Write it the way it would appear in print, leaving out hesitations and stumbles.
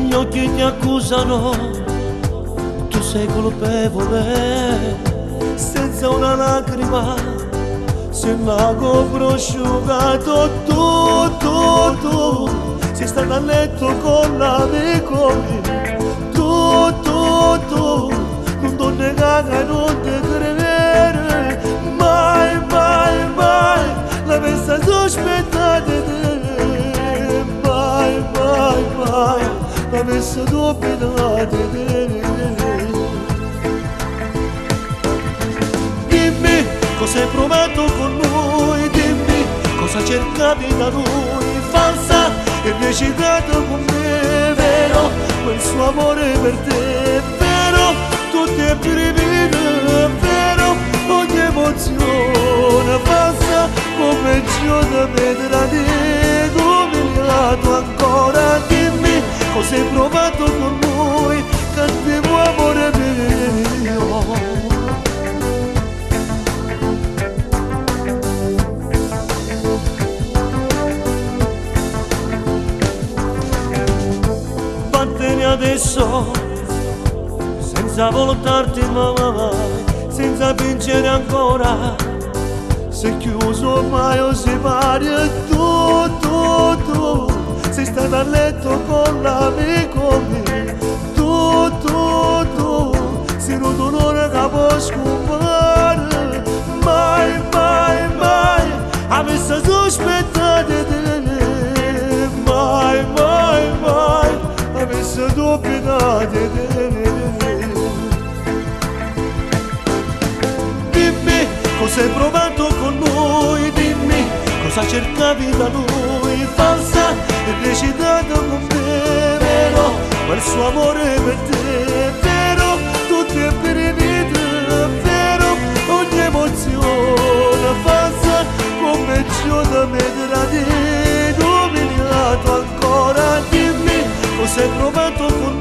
miei occhi ti accusano, tu sei colpevole, senza una lacrima, sei un lago prosciugato, tu, sei stata a letto con l'amico mio, tu, non ti negare, non ti credere, mai, l'avessi sospettata di te, mai, l'avessi dubitata di te. Dimmi cosa hai provato con lui, dimmi cosa cercavi da lui, falsa e recitata con me, vero, quel suo amore per te, vero, tutti i brividi, vero, ogni emozione falsa, come Giuda mi tradito, umiliato ancora, dimmi cosa hai provato con lui, cattivo amore mio. Vattene adesso, senza voltarti mai, senza vincere ancora, sei chiuso ormai o sei pari e tu, sei stata a letto con l'amico mio, tu, sei un dolore che può scompare, mai, avessi sospettato di te, mai, avessi dubitato di te. Dimmi cosa hai provato con lui, dimmi cosa cercavi da lui, falsa e recitata con me, vero, quel suo amore per te, vero, tutti i brividi, vero, ogni emozione falsa, come Giuda mi tradito, umiliato ancora, dimmi cosa hai provato con lui.